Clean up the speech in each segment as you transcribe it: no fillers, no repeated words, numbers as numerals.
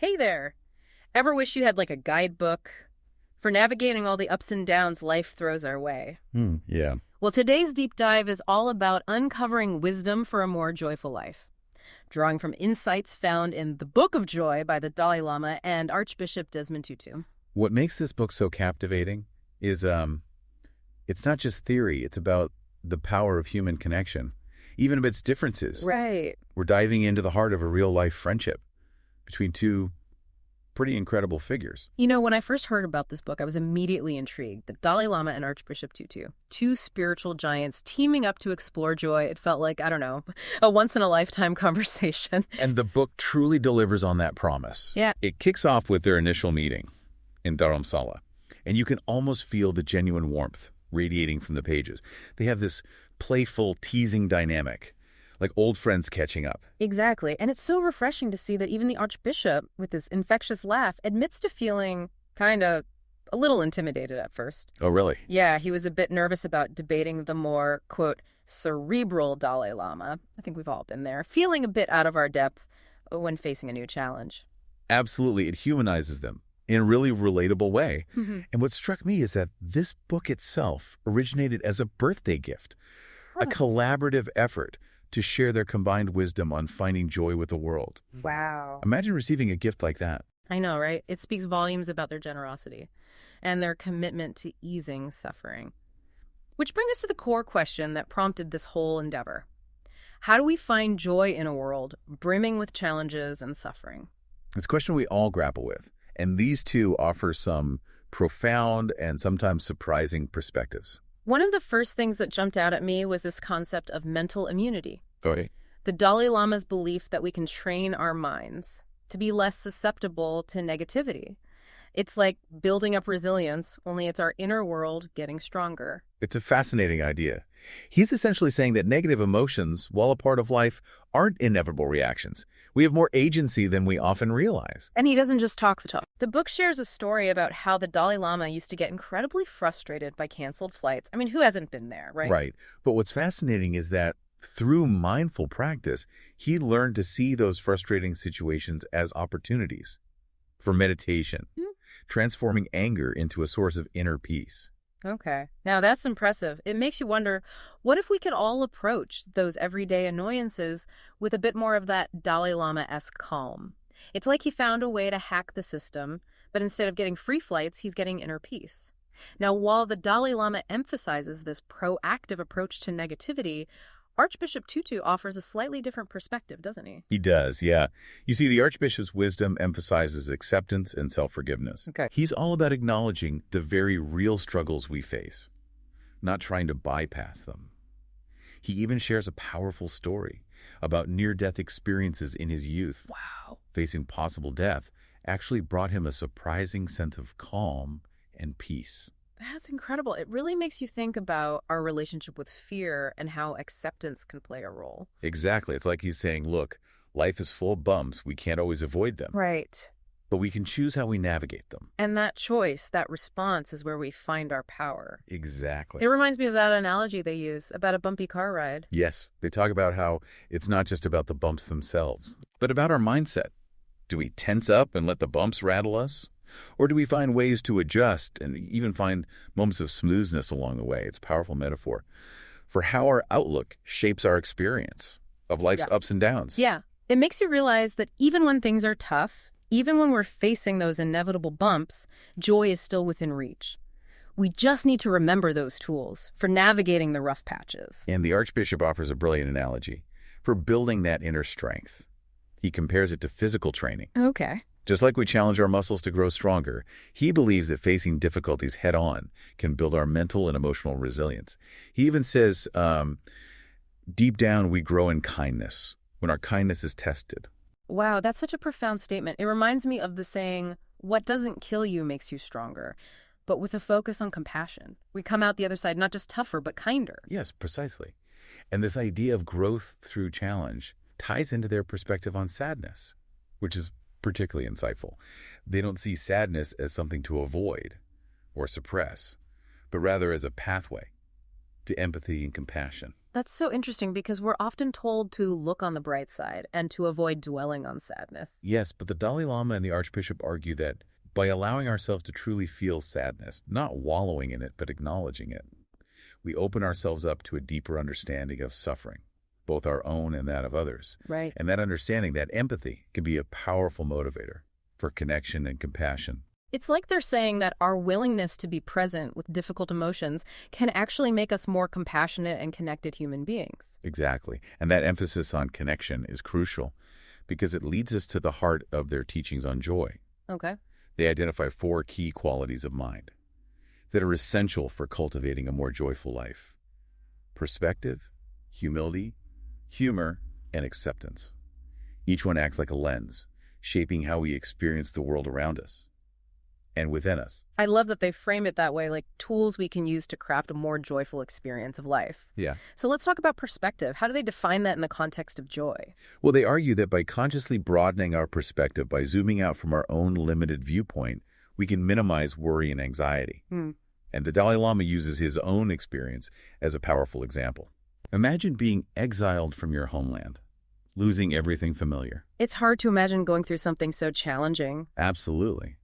Hey there! Ever wish you had like a guidebook for navigating all the ups and downs life throws our way? Yeah. Well, today's deep dive is all about uncovering wisdom for a more joyful life, drawing from insights found in the Book of Joy by the Dalai Lama and Archbishop Desmond Tutu. What makes this book so captivating is it's not just theory, it's about the power of human connection, even amidst differences. Right. We're diving into the heart of a real-life friendship between two pretty incredible figures. You know, when I first heard about this book, I was immediately intrigued. The Dalai Lama and Archbishop Tutu, two spiritual giants teaming up to explore joy. It felt like, I don't know, a once-in-a-lifetime conversation. And the book truly delivers on that promise. Yeah. It kicks off with their initial meeting in Dharamsala, and you can almost feel the genuine warmth radiating from the pages. They have this playful, teasing dynamic, like old friends catching up. Exactly. And it's so refreshing to see that even the Archbishop, with his infectious laugh, admits to feeling kind of a little intimidated at first. Oh, really? Yeah, he was a bit nervous about debating the more, quote, cerebral Dalai Lama. I think we've all been there. Feeling a bit out of our depth when facing a new challenge. Absolutely. It humanizes them in a really relatable way. Mm-hmm. And what struck me is that this book itself originated as a birthday gift, a collaborative effort to share their combined wisdom on finding joy with the world. Wow. Imagine receiving a gift like that. I know, right? It speaks volumes about their generosity and their commitment to easing suffering. Which brings us to the core question that prompted this whole endeavor. How do we find joy in a world brimming with challenges and suffering? It's a question we all grapple with, and these two offer some profound and sometimes surprising perspectives. One of the first things that jumped out at me was this concept of mental immunity. Okay. The Dalai Lama's belief that we can train our minds to be less susceptible to negativity. It's like building up resilience, only it's our inner world getting stronger. It's a fascinating idea. He's essentially saying that negative emotions, while a part of life, aren't inevitable reactions. We have more agency than we often realize. And he doesn't just talk the talk. The book shares a story about how the Dalai Lama used to get incredibly frustrated by canceled flights. I mean, who hasn't been there, right? Right. But what's fascinating is that through mindful practice, he learned to see those frustrating situations as opportunities for meditation, transforming anger into a source of inner peace. Okay. Now that's impressive. It makes you wonder, what if we could all approach those everyday annoyances with a bit more of that Dalai Lama-esque calm? It's like he found a way to hack the system, but instead of getting free flights, he's getting inner peace. Now, while the Dalai Lama emphasizes this proactive approach to negativity, Archbishop Tutu offers a slightly different perspective, doesn't he? He does, yeah. You see, the Archbishop's wisdom emphasizes acceptance and self-forgiveness. Okay. He's all about acknowledging the very real struggles we face, not trying to bypass them. He even shares a powerful story about near-death experiences in his youth. Wow. Facing possible death actually brought him a surprising sense of calm and peace. That's incredible. It really makes you think about our relationship with fear and how acceptance can play a role. Exactly. It's like he's saying, look, life is full of bumps. We can't always avoid them. Right. But we can choose how we navigate them. And that choice, that response is where we find our power. Exactly. It reminds me of that analogy they use about a bumpy car ride. Yes. They talk about how it's not just about the bumps themselves, but about our mindset. Do we tense up and let the bumps rattle us? Or do we find ways to adjust and even find moments of smoothness along the way? It's a powerful metaphor for how our outlook shapes our experience of life's ups and downs. Yeah. It makes you realize that even when things are tough, even when we're facing those inevitable bumps, joy is still within reach. We just need to remember those tools for navigating the rough patches. And the Archbishop offers a brilliant analogy for building that inner strength. He compares it to physical training. Okay. Just like we challenge our muscles to grow stronger, he believes that facing difficulties head-on can build our mental and emotional resilience. He even says, deep down we grow in kindness when our kindness is tested. Wow, that's such a profound statement. It reminds me of the saying, what doesn't kill you makes you stronger. But with a focus on compassion, we come out the other side not just tougher, but kinder. Yes, precisely. And this idea of growth through challenge ties into their perspective on sadness, which is particularly insightful. They don't see sadness as something to avoid or suppress, but rather as a pathway to empathy and compassion. That's so interesting because we're often told to look on the bright side and to avoid dwelling on sadness. Yes, but the Dalai Lama and the Archbishop argue that by allowing ourselves to truly feel sadness, not wallowing in it, but acknowledging it, we open ourselves up to a deeper understanding of suffering, both our own and that of others. Right. And that understanding, that empathy, can be a powerful motivator for connection and compassion. It's like they're saying that our willingness to be present with difficult emotions can actually make us more compassionate and connected human beings. Exactly. And that emphasis on connection is crucial because it leads us to the heart of their teachings on joy. Okay. They identify 4 key qualities of mind that are essential for cultivating a more joyful life: perspective, humility, humor, and acceptance. Each one acts like a lens, shaping how we experience the world around us and within us. I love that they frame it that way, like tools we can use to craft a more joyful experience of life. Yeah. So let's talk about perspective. How do they define that in the context of joy? Well, they argue that by consciously broadening our perspective, by zooming out from our own limited viewpoint, we can minimize worry and anxiety. And the Dalai Lama uses his own experience as a powerful example. Imagine being exiled from your homeland, losing everything familiar. It's hard to imagine going through something so challenging. Absolutely.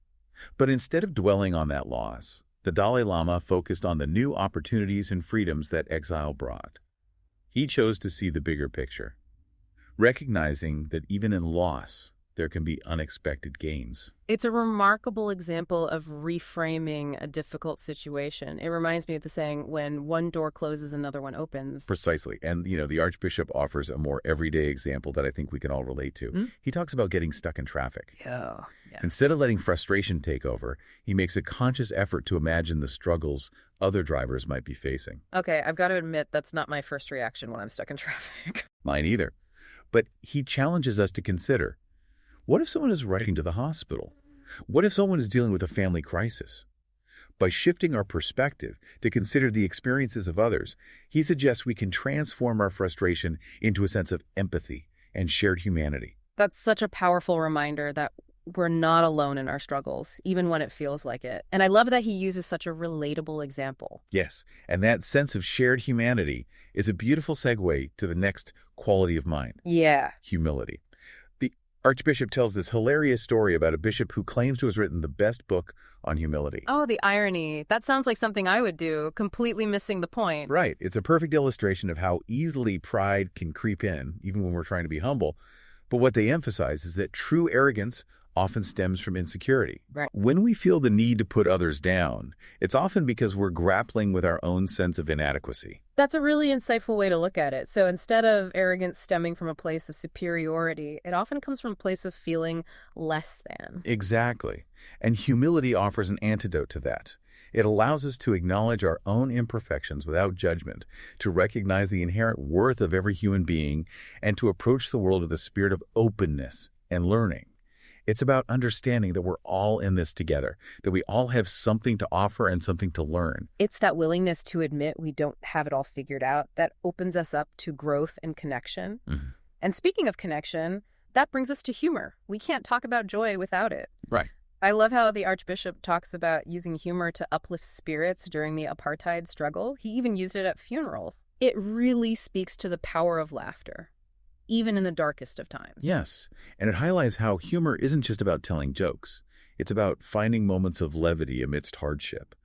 But instead of dwelling on that loss, the Dalai Lama focused on the new opportunities and freedoms that exile brought. He chose to see the bigger picture, recognizing that even in loss, there can be unexpected gains. It's a remarkable example of reframing a difficult situation. It reminds me of the saying, when one door closes, another one opens. Precisely. And, the Archbishop offers a more everyday example that I think we can all relate to. He talks about getting stuck in traffic. Yeah. Instead of letting frustration take over, he makes a conscious effort to imagine the struggles other drivers might be facing. Okay, I've got to admit, that's not my first reaction when I'm stuck in traffic. Mine either. But he challenges us to consider, what if someone is rushing to the hospital? What if someone is dealing with a family crisis? By shifting our perspective to consider the experiences of others, he suggests we can transform our frustration into a sense of empathy and shared humanity. That's such a powerful reminder that we're not alone in our struggles, even when it feels like it. And I love that he uses such a relatable example. Yes, and that sense of shared humanity is a beautiful segue to the next quality of mind. Yeah. Humility. The Archbishop tells this hilarious story about a bishop who claims to have written the best book on humility. Oh, the irony. That sounds like something I would do, completely missing the point. Right. It's a perfect illustration of how easily pride can creep in, even when we're trying to be humble. But what they emphasize is that true arrogance often stems from insecurity. Right. When we feel the need to put others down, it's often because we're grappling with our own sense of inadequacy. That's a really insightful way to look at it. So instead of arrogance stemming from a place of superiority, it often comes from a place of feeling less than. Exactly. And humility offers an antidote to that. It allows us to acknowledge our own imperfections without judgment, to recognize the inherent worth of every human being, and to approach the world with a spirit of openness and learning. It's about understanding that we're all in this together, that we all have something to offer and something to learn. It's that willingness to admit we don't have it all figured out that opens us up to growth and connection. And speaking of connection, that brings us to humor. We can't talk about joy without it. Right. I love how the Archbishop talks about using humor to uplift spirits during the apartheid struggle. He even used it at funerals. It really speaks to the power of laughter, even in the darkest of times. Yes, and it highlights how humor isn't just about telling jokes. It's about finding moments of levity amidst hardship,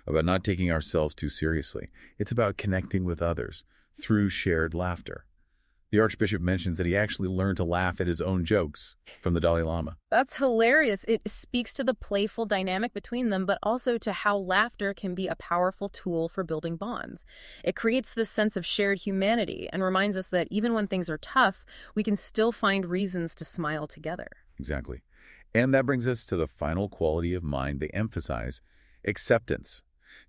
about not taking ourselves too seriously. It's about connecting with others through shared laughter. The Archbishop mentions that he actually learned to laugh at his own jokes from the Dalai Lama. That's hilarious. It speaks to the playful dynamic between them, but also to how laughter can be a powerful tool for building bonds. It creates this sense of shared humanity and reminds us that even when things are tough, we can still find reasons to smile together. Exactly. And that brings us to the final quality of mind they emphasize, acceptance.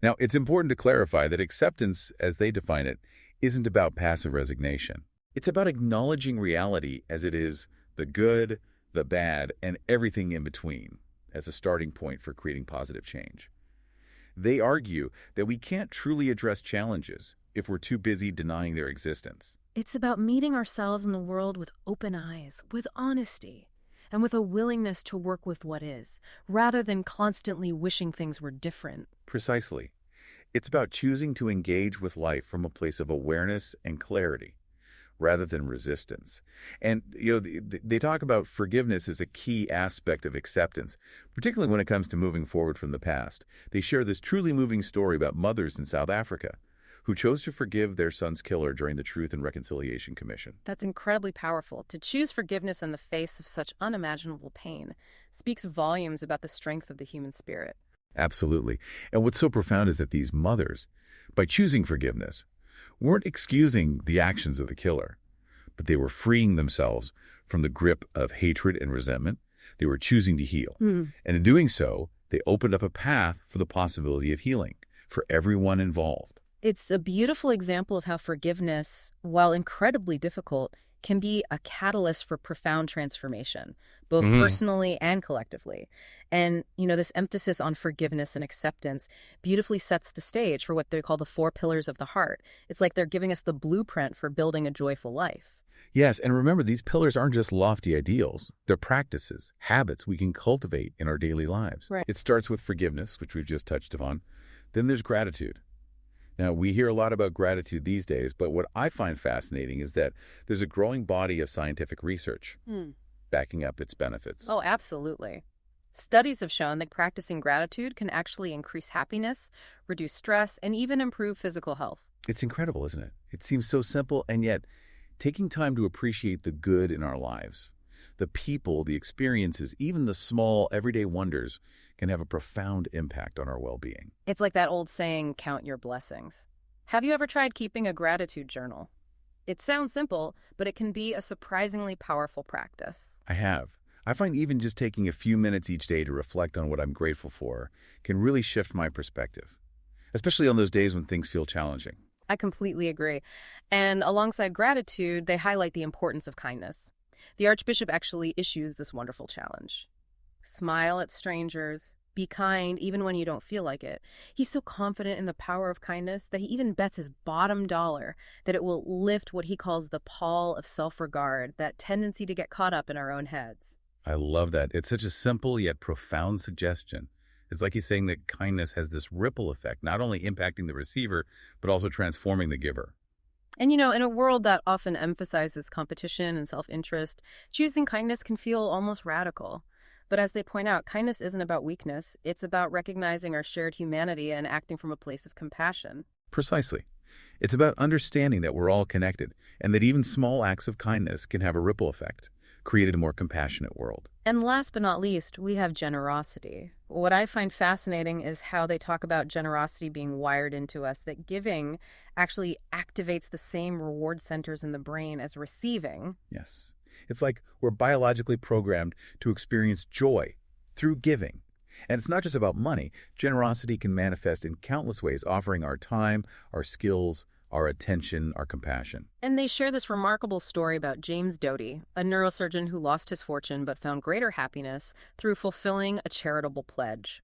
Now, it's important to clarify that acceptance, as they define it, isn't about passive resignation. It's about acknowledging reality as it is, the good, the bad, and everything in between, as a starting point for creating positive change. They argue that we can't truly address challenges if we're too busy denying their existence. It's about meeting ourselves in the world with open eyes, with honesty, and with a willingness to work with what is, rather than constantly wishing things were different. Precisely. It's about choosing to engage with life from a place of awareness and clarity rather than resistance. And, they talk about forgiveness as a key aspect of acceptance, particularly when it comes to moving forward from the past. They share this truly moving story about mothers in South Africa who chose to forgive their son's killer during the Truth and Reconciliation Commission. That's incredibly powerful. To choose forgiveness in the face of such unimaginable pain speaks volumes about the strength of the human spirit. Absolutely. And what's so profound is that these mothers, by choosing forgiveness, weren't excusing the actions of the killer, but they were freeing themselves from the grip of hatred and resentment. They were choosing to heal. And in doing so, they opened up a path for the possibility of healing for everyone involved. It's a beautiful example of how forgiveness, while incredibly difficult, can be a catalyst for profound transformation, both personally and collectively. And, this emphasis on forgiveness and acceptance beautifully sets the stage for what they call the 4 pillars of the heart. It's like they're giving us the blueprint for building a joyful life. Yes, and remember, these pillars aren't just lofty ideals. They're practices, habits we can cultivate in our daily lives. Right. It starts with forgiveness, which we've just touched upon. Then there's gratitude. Now, we hear a lot about gratitude these days, but what I find fascinating is that there's a growing body of scientific research backing up its benefits. Oh, absolutely. Studies have shown that practicing gratitude can actually increase happiness, reduce stress, and even improve physical health. It's incredible, isn't it? It seems so simple, and yet taking time to appreciate the good in our lives, the people, the experiences, even the small, everyday wonders can have a profound impact on our well-being. It's like that old saying, count your blessings. Have you ever tried keeping a gratitude journal? It sounds simple, but it can be a surprisingly powerful practice. I have. I find even just taking a few minutes each day to reflect on what I'm grateful for can really shift my perspective, especially on those days when things feel challenging. I completely agree. And alongside gratitude, they highlight the importance of kindness. The Archbishop actually issues this wonderful challenge. Smile at strangers. Be kind even when you don't feel like it. He's so confident in the power of kindness that he even bets his bottom dollar that it will lift what he calls the pall of self-regard, that tendency to get caught up in our own heads. I love that. It's such a simple yet profound suggestion. It's like he's saying that kindness has this ripple effect, not only impacting the receiver, but also transforming the giver. And in a world that often emphasizes competition and self-interest, choosing kindness can feel almost radical. But as they point out, kindness isn't about weakness. It's about recognizing our shared humanity and acting from a place of compassion. Precisely. It's about understanding that we're all connected and that even small acts of kindness can have a ripple effect, create a more compassionate world. And last but not least, we have generosity. What I find fascinating is how they talk about generosity being wired into us, that giving actually activates the same reward centers in the brain as receiving. Yes. It's like we're biologically programmed to experience joy through giving. And it's not just about money. Generosity can manifest in countless ways, offering our time, our skills, our attention, our compassion. And they share this remarkable story about James Doty, a neurosurgeon who lost his fortune but found greater happiness through fulfilling a charitable pledge.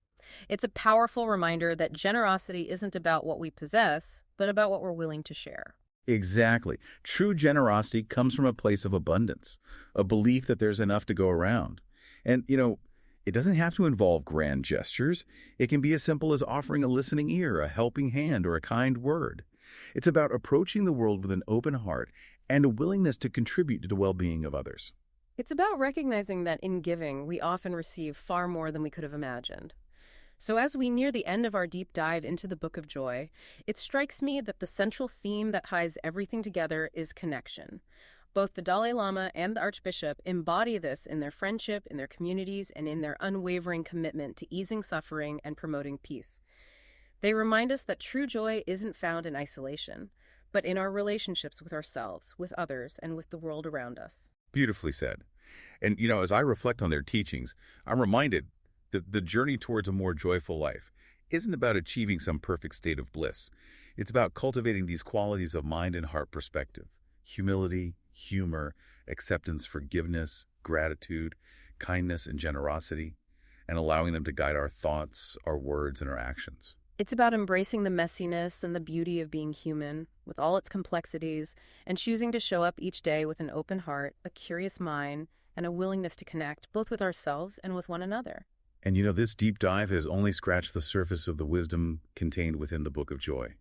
It's a powerful reminder that generosity isn't about what we possess, but about what we're willing to share. Exactly. True generosity comes from a place of abundance, a belief that there's enough to go around. And, it doesn't have to involve grand gestures. It can be as simple as offering a listening ear, a helping hand, or a kind word. It's about approaching the world with an open heart and a willingness to contribute to the well-being of others. It's about recognizing that in giving, we often receive far more than we could have imagined. So as we near the end of our deep dive into the Book of Joy, it strikes me that the central theme that ties everything together is connection. Both the Dalai Lama and the Archbishop embody this in their friendship, in their communities, and in their unwavering commitment to easing suffering and promoting peace. They remind us that true joy isn't found in isolation, but in our relationships with ourselves, with others, and with the world around us. Beautifully said. And, as I reflect on their teachings, I'm reminded that the journey towards a more joyful life isn't about achieving some perfect state of bliss. It's about cultivating these qualities of mind and heart perspective: humility, humor, acceptance, forgiveness, gratitude, kindness, and generosity, and allowing them to guide our thoughts, our words, and our actions. It's about embracing the messiness and the beauty of being human, with all its complexities, and choosing to show up each day with an open heart, a curious mind, and a willingness to connect both with ourselves and with one another. And this deep dive has only scratched the surface of the wisdom contained within the Book of Joy.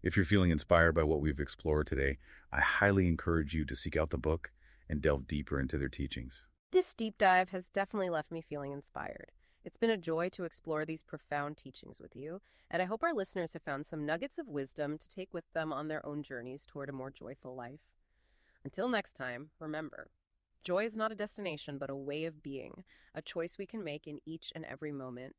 If you're feeling inspired by what we've explored today, I highly encourage you to seek out the book and delve deeper into their teachings. This deep dive has definitely left me feeling inspired. It's been a joy to explore these profound teachings with you, and I hope our listeners have found some nuggets of wisdom to take with them on their own journeys toward a more joyful life. Until next time, remember, joy is not a destination but a way of being, a choice we can make in each and every moment.